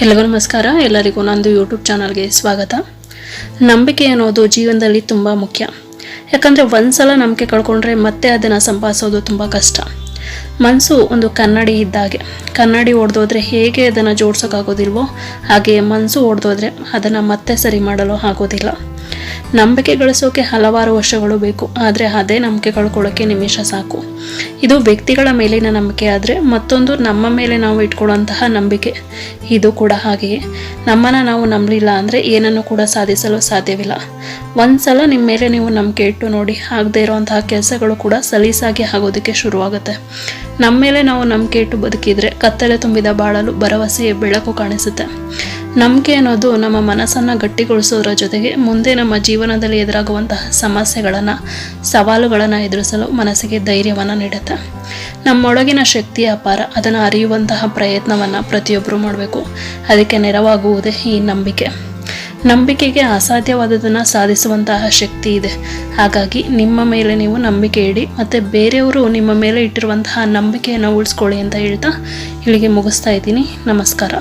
ಎಲ್ಲರಿಗೂ ನಮಸ್ಕಾರ. ಎಲ್ಲರಿಗೂ ನಂದು ಯೂಟ್ಯೂಬ್ ಚಾನಲ್ಗೆ ಸ್ವಾಗತ. ನಂಬಿಕೆ ಅನ್ನೋದು ಜೀವನದಲ್ಲಿ ತುಂಬ ಮುಖ್ಯ. ಯಾಕಂದರೆ ಒಂದ್ಸಲ ನಂಬಿಕೆ ಕಳ್ಕೊಂಡ್ರೆ ಮತ್ತೆ ಅದನ್ನು ಸಂಪಾದಿಸೋದು ತುಂಬ ಕಷ್ಟ. ಮನಸ್ಸು ಒಂದು ಕನ್ನಡಿ ಇದ್ದಾಗೆ. ಕನ್ನಡಿ ಒಡೆದೋದ್ರೆ ಹೇಗೆ ಅದನ್ನು ಜೋಡ್ಸೋಕ್ಕಾಗೋದಿಲ್ವೋ ಹಾಗೆ ಮನಸ್ಸು ಒಡೆದೋದ್ರೆ ಅದನ್ನು ಮತ್ತೆ ಸರಿ ಮಾಡಲು ಆಗೋದಿಲ್ಲ. ನಂಬಿಕೆ ಗಳಿಸೋಕೆ ಹಲವಾರು ವರ್ಷಗಳು ಬೇಕು, ಆದರೆ ಅದೇ ನಂಬಿಕೆ ಕಳ್ಕೊಳ್ಳೋಕ್ಕೆ ನಿಮಿಷ ಸಾಕು. ಇದು ವ್ಯಕ್ತಿಗಳ ಮೇಲಿನ ನಂಬಿಕೆ. ಆದರೆ ಮತ್ತೊಂದು ನಮ್ಮ ಮೇಲೆ ನಾವು ಇಟ್ಕೊಳ್ಳುವಂತಹ ನಂಬಿಕೆ. ಇದು ಕೂಡ ಹಾಗೆಯೇ. ನಮ್ಮನ್ನು ನಾವು ನಂಬಲಿಲ್ಲ ಅಂದರೆ ಏನನ್ನು ಕೂಡ ಸಾಧಿಸಲು ಸಾಧ್ಯವಿಲ್ಲ. ಒಂದ್ಸಲ ನಿಮ್ಮ ಮೇಲೆ ನೀವು ನಂಬಿಕೆ ಇಟ್ಟು ನೋಡಿ, ಆಗದೆ ಇರುವಂತಹ ಕೆಲಸಗಳು ಕೂಡ ಸಲೀಸಾಗಿ ಆಗೋದಕ್ಕೆ ಶುರುವಾಗುತ್ತೆ. ನಮ್ಮ ಮೇಲೆ ನಾವು ನಂಬಿಕೆ ಇಟ್ಟು ಬದುಕಿದ್ರೆ ಕತ್ತಲೆ ತುಂಬಿದ ಬಾಳಲು ಭರವಸೆಯ ಬೆಳಕು ಕಾಣಿಸುತ್ತೆ. ನಂಬಿಕೆ ಅನ್ನೋದು ನಮ್ಮ ಮನಸ್ಸನ್ನು ಗಟ್ಟಿಗೊಳಿಸೋದ್ರ ಜೊತೆಗೆ ಮುಂದೆ ನಮ್ಮ ಜೀವನದಲ್ಲಿ ಎದುರಾಗುವಂತಹ ಸಮಸ್ಯೆಗಳನ್ನು, ಸವಾಲುಗಳನ್ನು ಎದುರಿಸಲು ಮನಸ್ಸಿಗೆ ಧೈರ್ಯವನ್ನು ನೀಡುತ್ತೆ. ನಮ್ಮೊಳಗಿನ ಶಕ್ತಿಯ ಅಪಾರ. ಅದನ್ನು ಅರಿಯುವಂತಹ ಪ್ರಯತ್ನವನ್ನು ಪ್ರತಿಯೊಬ್ಬರು ಮಾಡಬೇಕು. ಅದಕ್ಕೆ ನೆರವಾಗುವುದೇ ಈ ನಂಬಿಕೆ. ನಂಬಿಕೆಗೆ ಅಸಾಧ್ಯವಾದದನ್ನು ಸಾಧಿಸುವಂತಹ ಶಕ್ತಿ ಇದೆ. ಹಾಗಾಗಿ ನಿಮ್ಮ ಮೇಲೆ ನೀವು ನಂಬಿಕೆ ಇಡಿ ಮತ್ತು ಬೇರೆಯವರು ನಿಮ್ಮ ಮೇಲೆ ಇಟ್ಟಿರುವಂತಹ ನಂಬಿಕೆಯನ್ನು ಉಳಿಸ್ಕೊಳ್ಳಿ ಅಂತ ಹೇಳ್ತಾ ಇಲ್ಲಿಗೆ ಮುಗಿಸ್ತಾ ಇದ್ದೀನಿ. ನಮಸ್ಕಾರ.